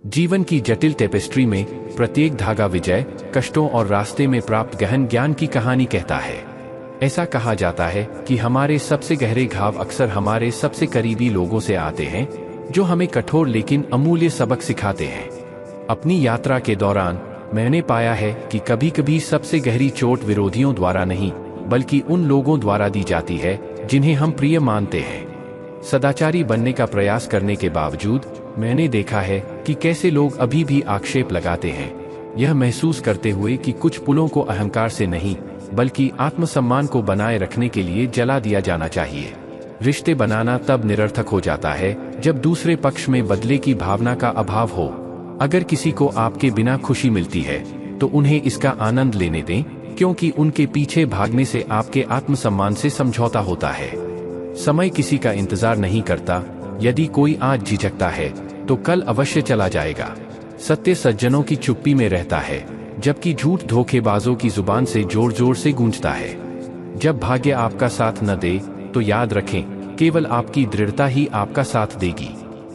जीवन की जटिल टेपेस्ट्री में प्रत्येक धागा विजय, कष्टों और रास्ते में प्राप्त गहन ज्ञान की कहानी कहता है। ऐसा कहा जाता है कि हमारे सबसे गहरे घाव अक्सर हमारे सबसे करीबी लोगों से आते हैं, जो हमें कठोर लेकिन अमूल्य सबक सिखाते हैं। अपनी यात्रा के दौरान मैंने पाया है कि कभी कभी सबसे गहरी चोट विरोधियों द्वारा नहीं, बल्कि उन लोगों द्वारा दी जाती है जिन्हें हम प्रिय मानते हैं। सदाचारी बनने का प्रयास करने के बावजूद मैंने देखा है कि कैसे लोग अभी भी आक्षेप लगाते हैं, यह महसूस करते हुए कि कुछ पुलों को अहंकार से नहीं, बल्कि आत्मसम्मान को बनाए रखने के लिए जला दिया जाना चाहिए। रिश्ते बनाना तब निरर्थक हो जाता है जब दूसरे पक्ष में बदले की भावना का अभाव हो। अगर किसी को आपके बिना खुशी मिलती है तो उन्हें इसका आनंद लेने दें, क्योंकि उनके पीछे भागने से आपके आत्मसम्मान से समझौता होता है। समय किसी का इंतजार नहीं करता। यदि कोई आज झिझकता है तो कल अवश्य चला जाएगा। सत्य सज्जनों की चुप्पी में रहता है, जबकि झूठ धोखेबाजों की जुबान से जोर जोर से गूंजता है। जब भाग्य आपका साथ न दे तो याद रखें, केवल आपकी दृढ़ता ही आपका साथ देगी।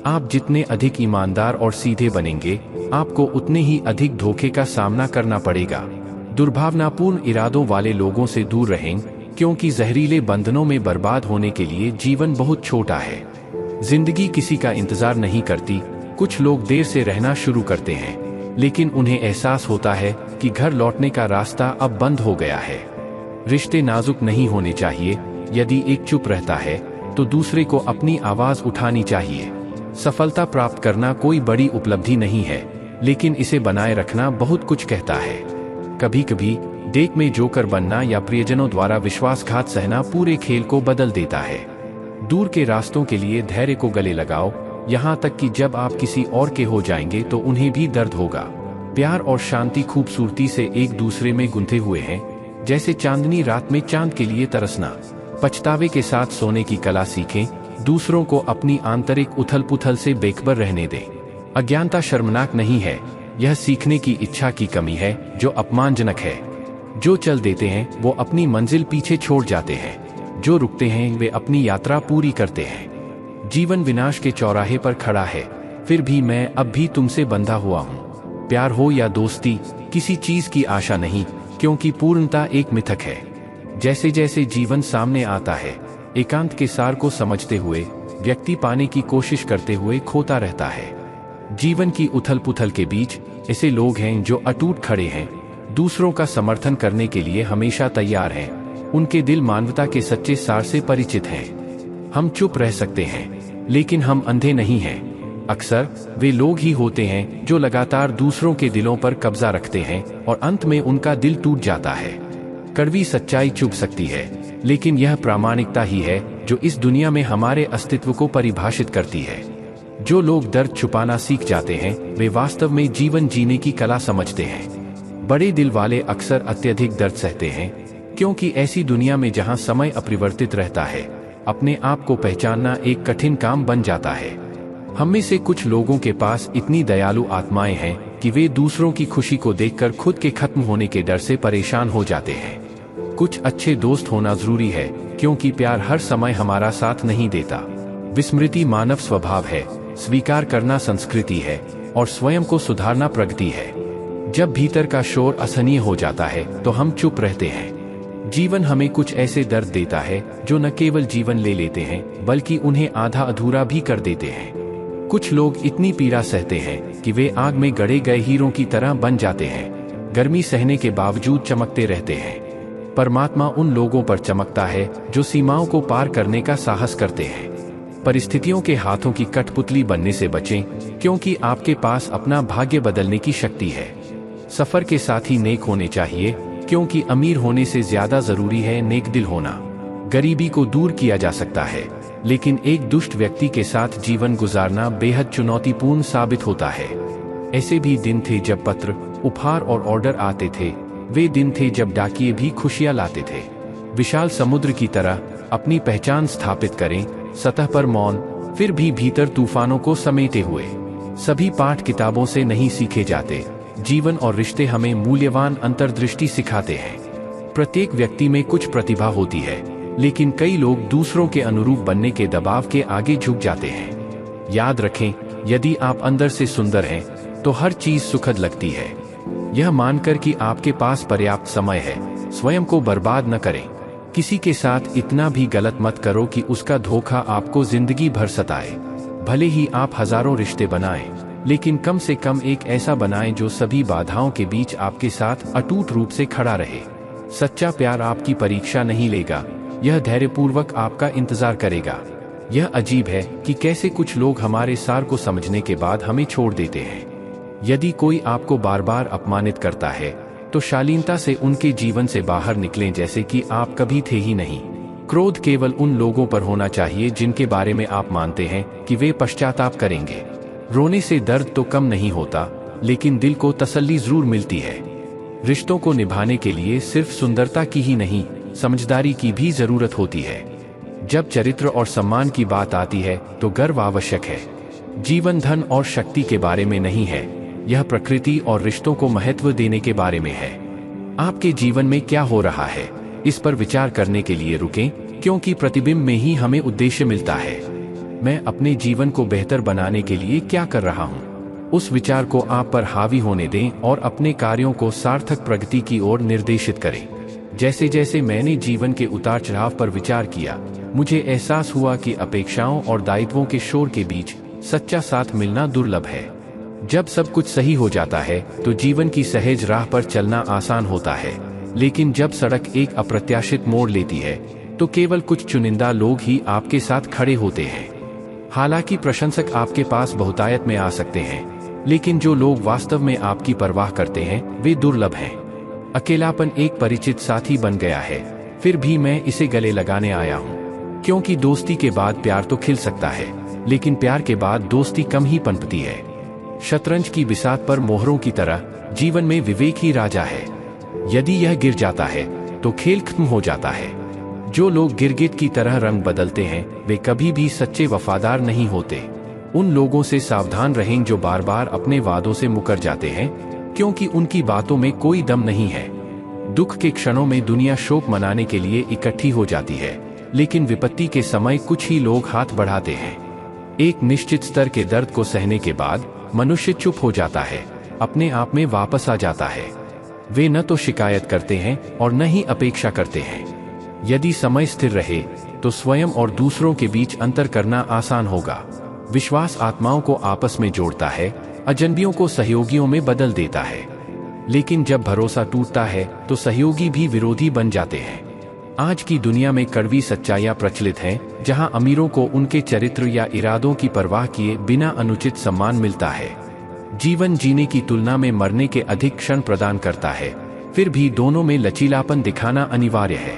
आप जितने अधिक ईमानदार और सीधे बनेंगे, आपको उतने ही अधिक धोखे का सामना करना पड़ेगा। दुर्भावनापूर्ण इरादों वाले लोगों से दूर रहें, क्योंकि जहरीले बंधनों में बर्बाद होने के लिए जीवन बहुत छोटा है। जिंदगी किसी का इंतजार नहीं करती। कुछ लोग देर से रहना शुरू करते हैं, लेकिन उन्हें एहसास होता है कि घर लौटने का रास्ता अब बंद हो गया है। रिश्ते नाजुक नहीं होने चाहिए। यदि एक चुप रहता है तो दूसरे को अपनी आवाज उठानी चाहिए। सफलता प्राप्त करना कोई बड़ी उपलब्धि नहीं है, लेकिन इसे बनाए रखना बहुत कुछ कहता है। कभी कभी डेक में जोकर बनना या प्रियजनों द्वारा विश्वासघात सहना पूरे खेल को बदल देता है। दूर के रास्तों के लिए धैर्य को गले लगाओ, यहाँ तक कि जब आप किसी और के हो जाएंगे तो उन्हें भी दर्द होगा। प्यार और शांति खूबसूरती से एक दूसरे में गुंथे हुए हैं, जैसे चांदनी रात में चांद के लिए तरसना। पछतावे के साथ सोने की कला सीखें। दूसरों को अपनी आंतरिक उथल पुथल से बेखबर रहने दें। अज्ञानता शर्मनाक नहीं है, यह सीखने की इच्छा की कमी है जो अपमानजनक है। जो चल देते हैं वो अपनी मंजिल पीछे छोड़ जाते हैं, जो रुकते हैं वे अपनी यात्रा पूरी करते हैं। जीवन विनाश के चौराहे पर खड़ा है, फिर भी मैं अब भी तुमसे बंधा हुआ हूँ। प्यार हो या दोस्ती, किसी चीज की आशा नहीं, क्योंकि पूर्णता एक मिथक है। जैसे जैसे जीवन सामने आता है, एकांत के सार को समझते हुए व्यक्ति पाने की कोशिश करते हुए खोता रहता है। जीवन की उथल पुथल के बीच ऐसे लोग हैं जो अटूट खड़े हैं, दूसरों का समर्थन करने के लिए हमेशा तैयार हैं। उनके दिल मानवता के सच्चे सार से परिचित हैं। हम चुप रह सकते हैं, लेकिन हम अंधे नहीं हैं। अक्सर वे लोग ही होते हैं जो लगातार दूसरों के दिलों पर कब्जा रखते हैं और अंत में उनका दिल टूट जाता है। कड़वी सच्चाई चुभ सकती है, लेकिन यह प्रामाणिकता ही है जो इस दुनिया में हमारे अस्तित्व को परिभाषित करती है। जो लोग दर्द छुपाना सीख जाते हैं, वे वास्तव में जीवन जीने की कला समझते हैं। बड़े दिल वाले अक्सर अत्यधिक दर्द सहते हैं, क्योंकि ऐसी दुनिया में जहां समय अपरिवर्तित रहता है, अपने आप को पहचानना एक कठिन काम बन जाता है। हम में से कुछ लोगों के पास इतनी दयालु आत्माएं हैं कि वे दूसरों की खुशी को देखकर खुद के खत्म होने के डर से परेशान हो जाते हैं। कुछ अच्छे दोस्त होना जरूरी है, क्योंकि प्यार हर समय हमारा साथ नहीं देता। विस्मृति मानव स्वभाव है, स्वीकार करना संस्कृति है, और स्वयं को सुधारना प्रगति है। जब भीतर का शोर असहनीय हो जाता है तो हम चुप रहते हैं। जीवन हमें कुछ ऐसे दर्द देता है जो न केवल जीवन ले लेते हैं, बल्कि उन्हें आधा अधूरा भी कर देते हैं। कुछ लोग इतनी पीड़ा सहते हैं कि वे आग में गड़े गए हीरों की तरह बन जाते हैं, गर्मी सहने के बावजूद चमकते रहते हैं। परमात्मा उन लोगों पर चमकता है जो सीमाओं को पार करने का साहस करते हैं। परिस्थितियों के हाथों की कठपुतली बनने से बचें, क्योंकि आपके पास अपना भाग्य बदलने की शक्ति है। सफर के साथी नेक होने चाहिए, क्योंकि अमीर होने से ज्यादा जरूरी है नेक दिल होना। गरीबी को दूर किया जा सकता है, लेकिन एक दुष्ट व्यक्ति के साथ जीवन गुजारना बेहद चुनौतीपूर्ण साबित होता है। ऐसे भी दिन थे जब पत्र, उपहार और ऑर्डर आते थे। वे दिन थे जब डाकिये भी खुशियां लाते थे। विशाल समुद्र की तरह अपनी पहचान स्थापित करें, सतह पर मौन, फिर भी भीतर तूफानों को समेटे हुए। सभी पाठ किताबों से नहीं सीखे जाते। जीवन और रिश्ते हमें मूल्यवान अंतर्दृष्टि सिखाते हैं। प्रत्येक व्यक्ति में कुछ प्रतिभा होती है, लेकिन कई लोग दूसरों के अनुरूप बनने के दबाव के आगे झुक जाते हैं। याद रखें, यदि आप अंदर से सुंदर हैं तो हर चीज सुखद लगती है। यह मानकर कि आपके पास पर्याप्त समय है, स्वयं को बर्बाद न करें। किसी के साथ इतना भी गलत मत करो कि उसका धोखा आपको जिंदगी भर सताए। भले ही आप हजारों रिश्ते बनाएं, लेकिन कम से कम एक ऐसा बनाएं जो सभी बाधाओं के बीच आपके साथ अटूट रूप से खड़ा रहे। सच्चा प्यार आपकी परीक्षा नहीं लेगा, यह धैर्यपूर्वक आपका इंतजार करेगा। यह अजीब है कि कैसे कुछ लोग हमारे सार को समझने के बाद हमें छोड़ देते हैं। यदि कोई आपको बार बार अपमानित करता है तो शालीनता से उनके जीवन से बाहर निकलें जैसे कि आप कभी थे ही नहीं। क्रोध केवल उन लोगों पर होना चाहिए जिनके बारे में आप मानते हैं कि वे पश्चाताप करेंगे। रोने से दर्द तो कम नहीं होता, लेकिन दिल को तसल्ली जरूर मिलती है। रिश्तों को निभाने के लिए सिर्फ सुंदरता की ही नहीं, समझदारी की भी जरूरत होती है। जब चरित्र और सम्मान की बात आती है तो गर्व आवश्यक है। जीवन धन और शक्ति के बारे में नहीं है, यह प्रकृति और रिश्तों को महत्व देने के बारे में है। आपके जीवन में क्या हो रहा है, इस पर विचार करने के लिए रुकें, क्योंकि प्रतिबिंब में ही हमें उद्देश्य मिलता है। मैं अपने जीवन को बेहतर बनाने के लिए क्या कर रहा हूँ, उस विचार को आप पर हावी होने दें और अपने कार्यों को सार्थक प्रगति की ओर निर्देशित करें। जैसे जैसे मैंने जीवन के उतार चढ़ाव पर विचार किया, मुझे एहसास हुआ कि अपेक्षाओं और दायित्वों के शोर के बीच सच्चा साथ मिलना दुर्लभ है। जब सब कुछ सही हो जाता है तो जीवन की सहज राह पर चलना आसान होता है, लेकिन जब सड़क एक अप्रत्याशित मोड़ लेती है तो केवल कुछ चुनिंदा लोग ही आपके साथ खड़े होते हैं। हालांकि प्रशंसक आपके पास बहुतायत में आ सकते हैं, लेकिन जो लोग वास्तव में आपकी परवाह करते हैं वे दुर्लभ हैं। अकेलापन एक परिचित साथी बन गया है, फिर भी मैं इसे गले लगाने आया हूँ, क्योंकि दोस्ती के बाद प्यार तो खिल सकता है, लेकिन प्यार के बाद दोस्ती कम ही पनपती है। शतरंज की बिसात पर मोहरों की तरह जीवन में विवेक ही राजा है। यदि यह गिर जाता है तो खेल खत्म हो जाता है। जो लोग गिरगिट की तरह रंग बदलते हैं वे कभी भी सच्चे वफादार नहीं होते। उन लोगों से सावधान रहें जो बार बार अपने वादों से मुकर जाते हैं, क्योंकि उनकी बातों में कोई दम नहीं है। दुख के क्षणों में दुनिया शोक मनाने के लिए इकट्ठी हो जाती है, लेकिन विपत्ति के समय कुछ ही लोग हाथ बढ़ाते हैं। एक निश्चित स्तर के दर्द को सहने के बाद मनुष्य चुप हो जाता है, अपने आप में वापस आ जाता है। वे न तो शिकायत करते हैं और न ही अपेक्षा करते हैं। यदि समय स्थिर रहे तो स्वयं और दूसरों के बीच अंतर करना आसान होगा। विश्वास आत्माओं को आपस में जोड़ता है, अजनबियों को सहयोगियों में बदल देता है। लेकिन जब भरोसा टूटता है तो सहयोगी भी विरोधी बन जाते हैं। आज की दुनिया में कड़वी सच्चाइयां प्रचलित हैं, जहां अमीरों को उनके चरित्र या इरादों की परवाह किए बिना अनुचित सम्मान मिलता है। जीवन जीने की तुलना में मरने के अधिक क्षण प्रदान करता है, फिर भी दोनों में लचीलापन दिखाना अनिवार्य है।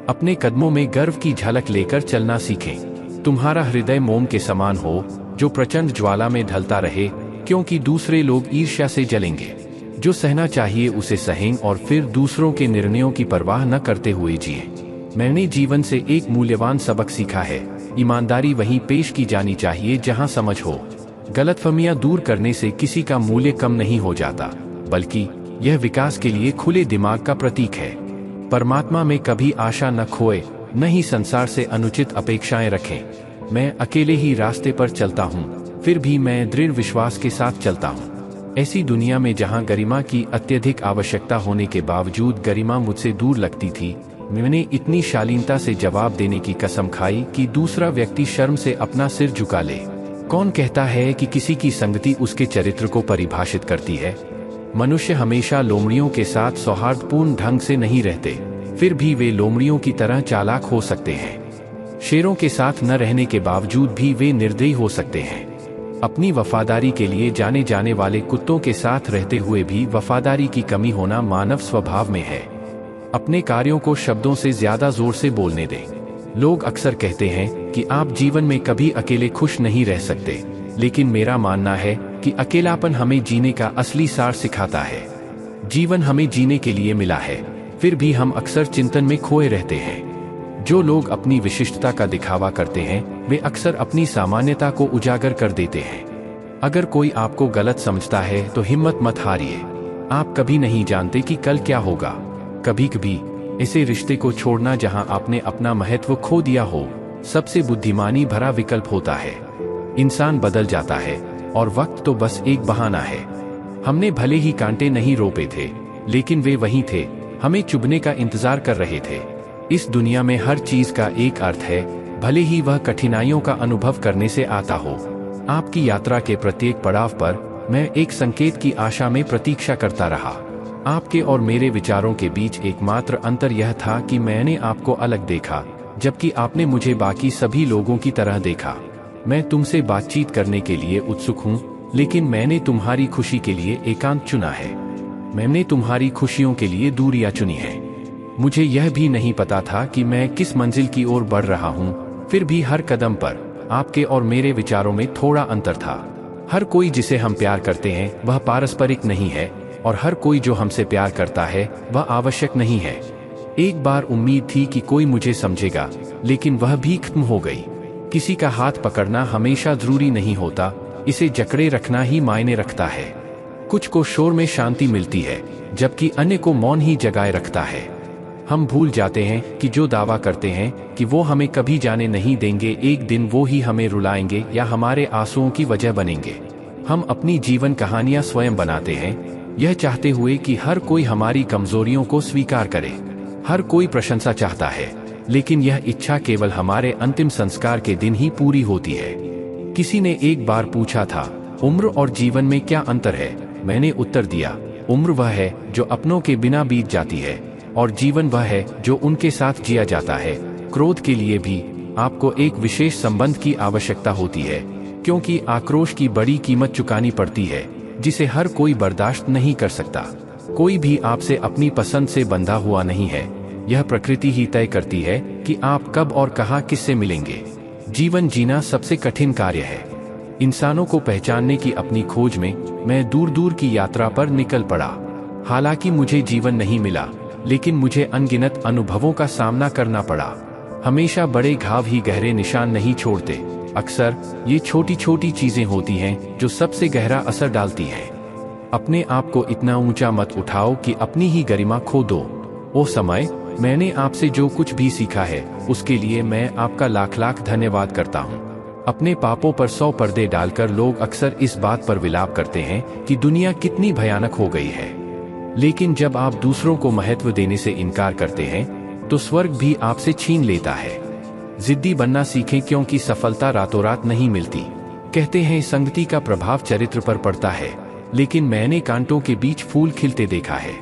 अपने कदमों में गर्व की झलक लेकर चलना सीखें। तुम्हारा हृदय मोम के समान हो, जो प्रचंड ज्वाला में ढलता रहे, क्योंकि दूसरे लोग ईर्ष्या से जलेंगे। जो सहना चाहिए उसे सहें और फिर दूसरों के निर्णयों की परवाह न करते हुए जिए। मैंने जीवन से एक मूल्यवान सबक सीखा है, ईमानदारी वहीं पेश की जानी चाहिए जहां समझ हो। गलतफहमियां दूर करने से किसी का मूल्य कम नहीं हो जाता, बल्कि यह विकास के लिए खुले दिमाग का प्रतीक है। परमात्मा में कभी आशा न खोए, न ही संसार से अनुचित अपेक्षाएं रखें। मैं अकेले ही रास्ते पर चलता हूँ, फिर भी मैं दृढ़ विश्वास के साथ चलता हूँ। ऐसी दुनिया में जहां गरिमा की अत्यधिक आवश्यकता होने के बावजूद गरिमा मुझसे दूर लगती थी, मैंने इतनी शालीनता से जवाब देने की कसम खाई कि दूसरा व्यक्ति शर्म से अपना सिर झुका ले। कौन कहता है कि किसी की संगति उसके चरित्र को परिभाषित करती है? मनुष्य हमेशा लोमड़ियों के साथ सौहार्दपूर्ण ढंग से नहीं रहते, फिर भी वे लोमड़ियों की तरह चालाक हो सकते हैं। शेरों के साथ न रहने के बावजूद भी वे निर्दयी हो सकते हैं। अपनी वफादारी के लिए जाने जाने वाले कुत्तों के साथ रहते हुए भी वफादारी की कमी होना मानव स्वभाव में है। अपने कार्यों को शब्दों से ज्यादा जोर से बोलने दें। लोग अक्सर कहते हैं कि आप जीवन में कभी अकेले खुश नहीं रह सकते, लेकिन मेरा मानना है कि अकेलापन हमें जीने का असली सार सिखाता है। जीवन हमें जीने के लिए मिला है, फिर भी हम अक्सर चिंतन में खोए रहते हैं। जो लोग अपनी विशिष्टता का दिखावा करते हैं वे अक्सर अपनी सामान्यता को उजागर कर देते हैं। अगर कोई आपको गलत समझता है तो हिम्मत मत हारिए। आप कभी नहीं जानते कि कल क्या होगा। कभी कभी ऐसे रिश्ते को छोड़ना जहां आपने अपना महत्व खो दिया हो, सबसे बुद्धिमानी भरा विकल्प होता है। इंसान बदल जाता है और वक्त तो बस एक बहाना है। हमने भले ही कांटे नहीं रोपे थे, लेकिन वे वहीं थे, हमें चुभने का इंतजार कर रहे थे। इस दुनिया में हर चीज का एक अर्थ है, भले ही वह कठिनाइयों का अनुभव करने से आता हो। आपकी यात्रा के प्रत्येक पड़ाव पर मैं एक संकेत की आशा में प्रतीक्षा करता रहा। आपके और मेरे विचारों के बीच एकमात्र अंतर यह था कि मैंने आपको अलग देखा, जबकि आपने मुझे बाकी सभी लोगों की तरह देखा। मैं तुमसे बातचीत करने के लिए उत्सुक हूँ, लेकिन मैंने तुम्हारी खुशी के लिए एकांत चुना है। मैंने तुम्हारी खुशियों के लिए दूरियां चुनी है। मुझे यह भी नहीं पता था कि मैं किस मंजिल की ओर बढ़ रहा हूँ, फिर भी हर कदम पर आपके और मेरे विचारों में थोड़ा अंतर था। हर कोई जिसे हम प्यार करते हैं वह पारस्परिक नहीं है, और हर कोई जो हमसे प्यार करता है वह आवश्यक नहीं है। एक बार उम्मीद थी कि कोई मुझे समझेगा, लेकिन वह भी खत्म हो गई। किसी का हाथ पकड़ना हमेशा जरूरी नहीं होता, इसे जकड़े रखना ही मायने रखता है। कुछ को शोर में शांति मिलती है, जबकि अन्य को मौन ही जगाए रखता है। हम भूल जाते हैं कि जो दावा करते हैं कि वो हमें कभी जाने नहीं देंगे, एक दिन वो ही हमें रुलाएंगे या हमारे आंसुओं की वजह बनेंगे। हम अपनी जीवन कहानियां स्वयं बनाते हैं, यह चाहते हुए कि हर कोई हमारी कमजोरियों को स्वीकार करे। हर कोई प्रशंसा चाहता है, लेकिन यह इच्छा केवल हमारे अंतिम संस्कार के दिन ही पूरी होती है। किसी ने एक बार पूछा था, उम्र और जीवन में क्या अंतर है? मैंने उत्तर दिया, उम्र वह है जो अपनों के बिना बीत जाती है, और जीवन वह है जो उनके साथ जिया जाता है। क्रोध के लिए भी आपको एक विशेष संबंध की आवश्यकता होती है, क्योंकि आक्रोश की बड़ी कीमत चुकानी पड़ती है, जिसे हर कोई बर्दाश्त नहीं कर सकता। कोई भी आपसे अपनी पसंद से बंधा हुआ नहीं है, यह प्रकृति ही तय करती है कि आप कब और कहां किससे मिलेंगे। जीवन जीना सबसे कठिन कार्य है। इंसानों को पहचानने की अपनी खोज में मैं दूर दूर की यात्रा पर निकल पड़ा। हालांकि मुझे जीवन नहीं मिला, लेकिन मुझे अनगिनत अनुभवों का सामना करना पड़ा। हमेशा बड़े घाव ही गहरे निशान नहीं छोड़ते, अक्सर ये छोटी छोटी चीजें होती हैं जो सबसे गहरा असर डालती हैं। अपने आप को इतना ऊंचा मत उठाओ कि अपनी ही गरिमा खो दो। ओ समय, मैंने आपसे जो कुछ भी सीखा है उसके लिए मैं आपका लाख लाख धन्यवाद करता हूँ। अपने पापों पर 100 पर्दे डालकर लोग अक्सर इस बात पर विलाप करते हैं कि दुनिया कितनी भयानक हो गई है, लेकिन जब आप दूसरों को महत्व देने से इनकार करते हैं तो स्वर्ग भी आपसे छीन लेता है। जिद्दी बनना सीखें, क्योंकि सफलता रातों रात नहीं मिलती। कहते हैं संगति का प्रभाव चरित्र पर पड़ता है, लेकिन मैंने कांटों के बीच फूल खिलते देखा है।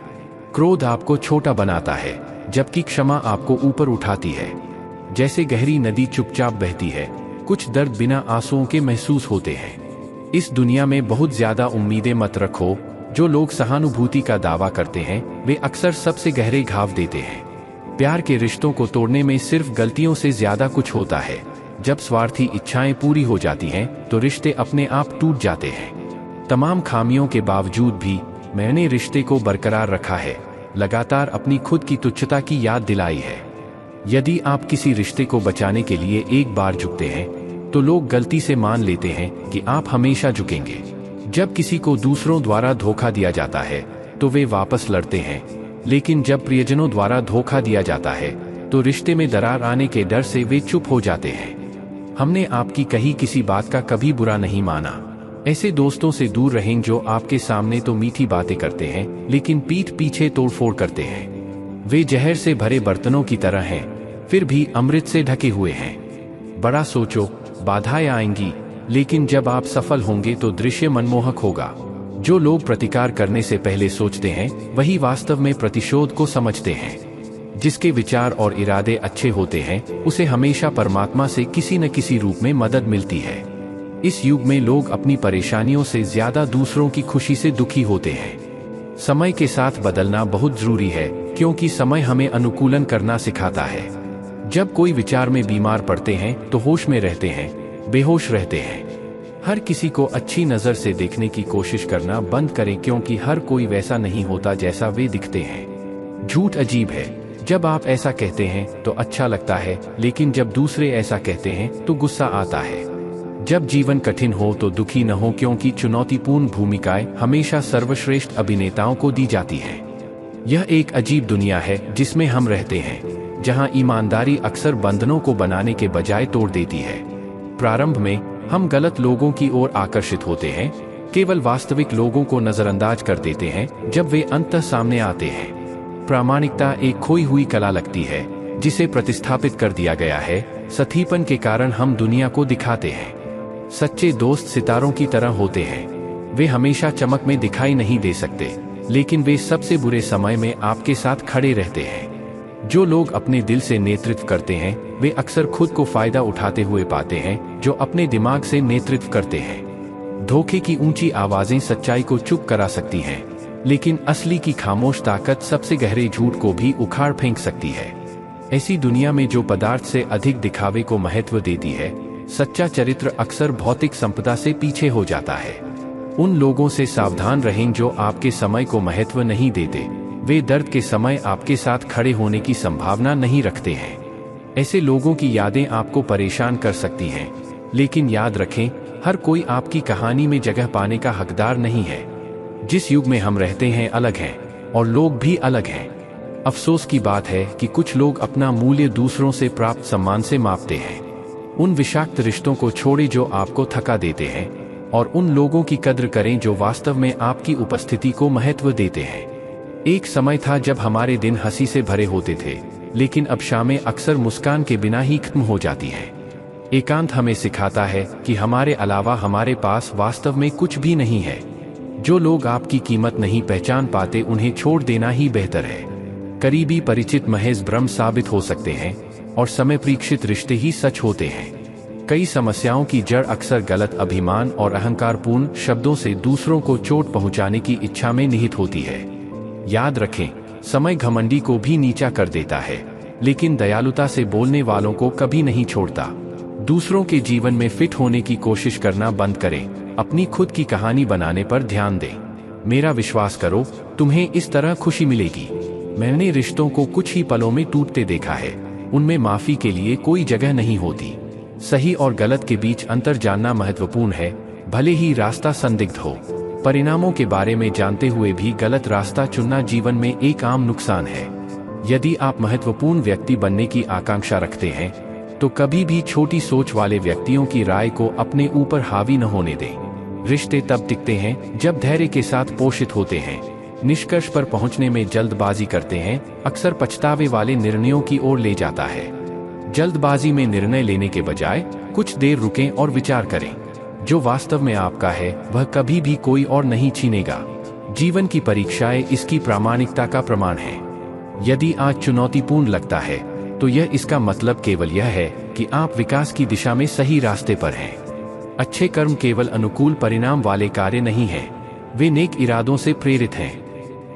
क्रोध आपको छोटा बनाता है, जबकि क्षमा आपको ऊपर उठाती है। जैसे गहरी नदी चुपचाप बहती है, कुछ दर्द बिना आंसुओं के महसूस होते हैं। इस दुनिया में बहुत ज्यादा उम्मीदें मत रखो। जो लोग सहानुभूति का दावा करते हैं वे अक्सर सबसे गहरे घाव देते हैं। प्यार के रिश्तों को तोड़ने में सिर्फ गलतियों से ज्यादा कुछ होता है। जब स्वार्थी इच्छाएं पूरी हो जाती हैं तो रिश्ते अपने आप टूट जाते हैं। तमाम खामियों के बावजूद भी मैंने रिश्ते को बरकरार रखा है, लगातार अपनी खुद की तुच्छता की याद दिलाई है। यदि आप किसी रिश्ते को बचाने के लिए एक बार झुकते हैं तो लोग गलती से मान लेते हैं कि आप हमेशा झुकेंगे। जब किसी को दूसरों द्वारा धोखा दिया जाता है तो वे वापस लड़ते हैं, लेकिन जब प्रियजनों द्वारा धोखा दिया जाता है तो रिश्ते में दरार आने के डर से वे चुप हो जाते हैं। हमने आपकी कही किसी बात का कभी बुरा नहीं माना। ऐसे दोस्तों से दूर रहें जो आपके सामने तो मीठी बातें करते हैं, लेकिन पीठ पीछे तोड़फोड़ करते हैं। वे जहर से भरे बर्तनों की तरह हैं, फिर भी अमृत से ढके हुए हैं। बड़ा सोचो, बाधाएं आएंगी, लेकिन जब आप सफल होंगे तो दृश्य मनमोहक होगा। जो लोग प्रतिकार करने से पहले सोचते हैं वही वास्तव में प्रतिशोध को समझते हैं। जिसके विचार और इरादे अच्छे होते हैं उसे हमेशा परमात्मा से किसी न किसी रूप में मदद मिलती है। इस युग में लोग अपनी परेशानियों से ज्यादा दूसरों की खुशी से दुखी होते हैं। समय के साथ बदलना बहुत जरूरी है, क्योंकि समय हमें अनुकूलन करना सिखाता है। जब कोई विचार में बीमार पड़ते हैं तो होश में रहते हैं, बेहोश रहते हैं। हर किसी को अच्छी नजर से देखने की कोशिश करना बंद करें, क्योंकि हर कोई वैसा नहीं होता जैसा वे दिखते हैं। झूठ अजीब है, जब आप ऐसा कहते हैं तो अच्छा लगता है, लेकिन जब दूसरे ऐसा कहते हैं तो गुस्सा आता है। जब जीवन कठिन हो तो दुखी न हो, क्योंकि चुनौतीपूर्ण भूमिकाएं हमेशा सर्वश्रेष्ठ अभिनेताओं को दी जाती हैं। यह एक अजीब दुनिया है जिसमें हम रहते हैं, जहां ईमानदारी अक्सर बंधनों को बनाने के बजाय तोड़ देती है। प्रारंभ में हम गलत लोगों की ओर आकर्षित होते हैं, केवल वास्तविक लोगों को नजरअंदाज कर देते हैं जब वे अंततः सामने आते हैं। प्रामाणिकता एक खोई हुई कला लगती है जिसे प्रतिस्थापित कर दिया गया है। सतीपन के कारण हम दुनिया को दिखाते हैं। सच्चे दोस्त सितारों की तरह होते हैं। वे हमेशा चमक में दिखाई नहीं दे सकते, लेकिन वे सबसे बुरे समय में आपके साथ खड़े रहते हैं। जो लोग अपने दिल से नेतृत्व करते हैं वे अक्सर खुद को फायदा उठाते हुए पाते हैं जो अपने दिमाग से नेतृत्व करते हैं। धोखे की ऊंची आवाजें सच्चाई को चुप करा सकती हैं, लेकिन असली की खामोश ताकत सबसे गहरे झूठ को भी उखाड़ फेंक सकती है। ऐसी दुनिया में जो पदार्थ से अधिक दिखावे को महत्व देती है, सच्चा चरित्र अक्सर भौतिक संपदा से पीछे हो जाता है। उन लोगों से सावधान रहें जो आपके समय को महत्व नहीं देते। वे दर्द के समय आपके साथ खड़े होने की संभावना नहीं रखते हैं। ऐसे लोगों की यादें आपको परेशान कर सकती हैं, लेकिन याद रखें, हर कोई आपकी कहानी में जगह पाने का हकदार नहीं है। जिस युग में हम रहते हैं अलग हैं, और लोग भी अलग हैं। अफसोस की बात है कि कुछ लोग अपना मूल्य दूसरों से प्राप्त सम्मान से मापते हैं। उन विषाक्त रिश्तों को छोड़ें जो आपको थका देते हैं, और उन लोगों की कद्र करें जो वास्तव में आपकी उपस्थिति को महत्व देते हैं। एक समय था जब हमारे दिन हंसी से भरे होते थे, लेकिन अब शामें अक्सर मुस्कान के बिना ही खत्म हो जाती हैं। एकांत हमें सिखाता है कि हमारे अलावा हमारे पास वास्तव में कुछ भी नहीं है। जो लोग आपकी कीमत नहीं पहचान पाते उन्हें छोड़ देना ही बेहतर है। करीबी परिचित महज भ्रम साबित हो सकते हैं, और समय परीक्षित रिश्ते ही सच होते हैं। कई समस्याओं की जड़ अक्सर गलत अभिमान और अहंकारपूर्ण शब्दों से दूसरों को चोट पहुंचाने की इच्छा में निहित होती है। याद रखें, समय घमंडी को भी नीचा कर देता है, लेकिन दयालुता से बोलने वालों को कभी नहीं छोड़ता। दूसरों के जीवन में फिट होने की कोशिश करना बंद करें, अपनी खुद की कहानी बनाने पर ध्यान दें। मेरा विश्वास करो, तुम्हें इस तरह खुशी मिलेगी। मैंने रिश्तों को कुछ ही पलों में टूटते देखा है। उनमें माफी के लिए कोई जगह नहीं होती। सही और गलत के बीच अंतर जानना महत्वपूर्ण है, भले ही रास्ता संदिग्ध हो। परिणामों के बारे में जानते हुए भी गलत रास्ता चुनना जीवन में एक आम नुकसान है। यदि आप महत्वपूर्ण व्यक्ति बनने की आकांक्षा रखते हैं, तो कभी भी छोटी सोच वाले व्यक्तियों की राय को अपने ऊपर हावी न होने दें। रिश्ते तब टिकते हैं जब धैर्य के साथ पोषित होते हैं। निष्कर्ष पर पहुंचने में जल्दबाजी करते हैं अक्सर पछतावे वाले निर्णयों की ओर ले जाता है। जल्दबाजी में निर्णय लेने के बजाय कुछ देर रुकें और विचार करें। जो वास्तव में आपका है वह कभी भी कोई और नहीं छीनेगा। जीवन की परीक्षाएं इसकी प्रामाणिकता का प्रमाण है। यदि आज चुनौतीपूर्ण लगता है, तो यह इसका मतलब केवल यह है कि आप विकास की दिशा में सही रास्ते पर हैं। अच्छे कर्म केवल अनुकूल परिणाम वाले कार्य नहीं हैं, वे नेक इरादों से प्रेरित हैं।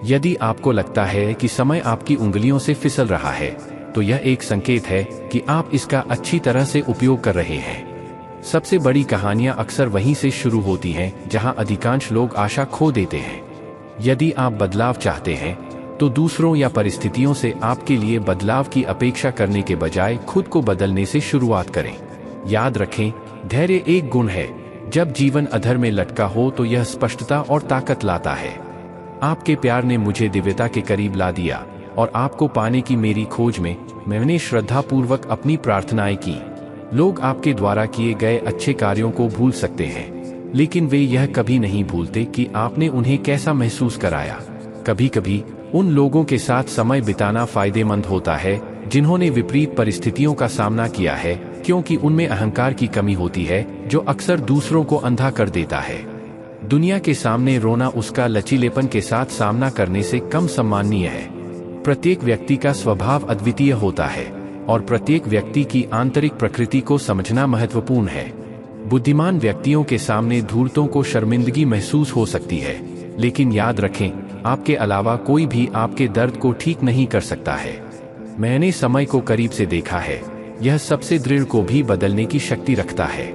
यदि आपको लगता है कि समय आपकी उंगलियों से फिसल रहा है, तो यह एक संकेत है कि आप इसका अच्छी तरह से उपयोग कर रहे हैं। सबसे बड़ी कहानियां अक्सर वहीं से शुरू होती हैं जहां अधिकांश लोग आशा खो देते हैं। यदि आप बदलाव चाहते हैं, तो दूसरों या परिस्थितियों से आपके लिए बदलाव की अपेक्षा करने के बजाय खुद को बदलने से शुरुआत करें। याद रखें, धैर्य एक गुण है। जब जीवन अधर में लटका हो तो यह स्पष्टता और ताकत लाता है। आपके प्यार ने मुझे दिव्यता के करीब ला दिया, और आपको पाने की मेरी खोज में मैंने श्रद्धापूर्वक अपनी प्रार्थनाएं की। लोग आपके द्वारा किए गए अच्छे कार्यों को भूल सकते हैं, लेकिन वे यह कभी नहीं भूलते कि आपने उन्हें कैसा महसूस कराया। कभी कभी उन लोगों के साथ समय बिताना फायदेमंद होता है जिन्होंने विपरीत परिस्थितियों का सामना किया है, क्योंकि उनमें अहंकार की कमी होती है जो अक्सर दूसरों को अंधा कर देता है। दुनिया के सामने रोना उसका लचीलेपन के साथ सामना करने से कम सम्माननीय है। प्रत्येक व्यक्ति का स्वभाव अद्वितीय होता है, और प्रत्येक व्यक्ति की आंतरिक प्रकृति को समझना महत्वपूर्ण है। बुद्धिमान व्यक्तियों के सामने धूर्तों को शर्मिंदगी महसूस हो सकती है, लेकिन याद रखें, आपके अलावा कोई भी आपके दर्द को ठीक नहीं कर सकता है। मैंने समय को करीब से देखा है, यह सबसे दृढ़ को भी बदलने की शक्ति रखता है।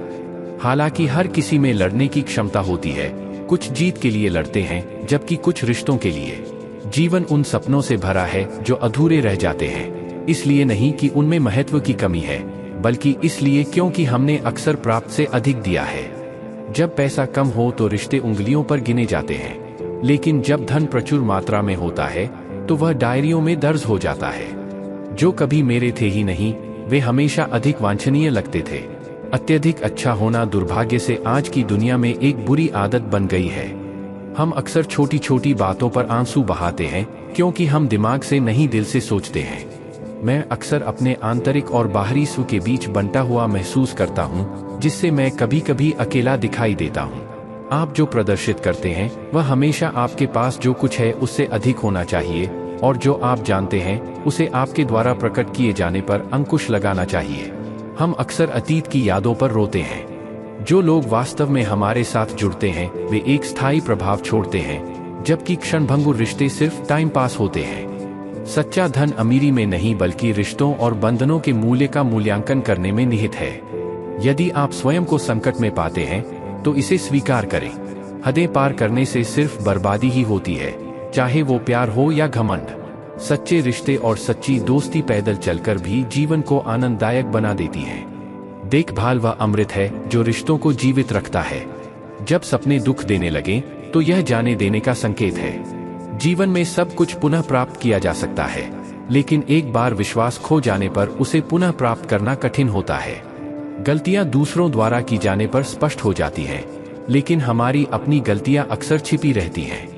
हालांकि हर किसी में लड़ने की क्षमता होती है। कुछ जीत के लिए लड़ते हैं, जबकि कुछ रिश्तों के लिए। जीवन उन सपनों से भरा है जो अधूरे रह जाते हैं, इसलिए नहीं कि उनमें महत्व की कमी है, बल्कि इसलिए क्योंकि हमने अक्सर प्राप्त से अधिक दिया है। जब पैसा कम हो तो रिश्ते उंगलियों पर गिने जाते हैं, लेकिन जब धन प्रचुर मात्रा में होता है तो वह डायरियों में दर्ज हो जाता है। जो कभी मेरे थे ही नहीं, वे हमेशा अधिक वांछनीय लगते थे। अत्यधिक अच्छा होना दुर्भाग्य से आज की दुनिया में एक बुरी आदत बन गई है। हम अक्सर छोटी छोटी बातों पर आंसू बहाते हैं क्योंकि हम दिमाग से नहीं दिल से सोचते हैं। मैं अक्सर अपने आंतरिक और बाहरी स्व के बीच बंटा हुआ महसूस करता हूँ, जिससे मैं कभी कभी अकेला दिखाई देता हूँ। आप जो प्रदर्शित करते हैं वह हमेशा आपके पास जो कुछ है उससे अधिक होना चाहिए, और जो आप जानते हैं उसे आपके द्वारा प्रकट किए जाने पर अंकुश लगाना चाहिए। हम अक्सर अतीत की यादों पर रोते हैं। जो लोग वास्तव में हमारे साथ जुड़ते हैं वे एक स्थायी प्रभाव छोड़ते हैं, जबकि क्षणभंगुर रिश्ते सिर्फ टाइम पास होते हैं। सच्चा धन अमीरी में नहीं बल्कि रिश्तों और बंधनों के मूल्य का मूल्यांकन करने में निहित है। यदि आप स्वयं को संकट में पाते हैं तो इसे स्वीकार करें। हदें पार करने से सिर्फ बर्बादी ही होती है, चाहे वो प्यार हो या घमंड। सच्चे रिश्ते और सच्ची दोस्ती पैदल चलकर भी जीवन को आनंददायक बना देती है। देखभाल वह अमृत है जो रिश्तों को जीवित रखता है। जब सपने दुख देने लगे तो यह जाने देने का संकेत है। जीवन में सब कुछ पुनः प्राप्त किया जा सकता है, लेकिन एक बार विश्वास खो जाने पर उसे पुनः प्राप्त करना कठिन होता है। गलतियां दूसरों द्वारा की जाने पर स्पष्ट हो जाती हैं, लेकिन हमारी अपनी गलतियां अक्सर छिपी रहती हैं।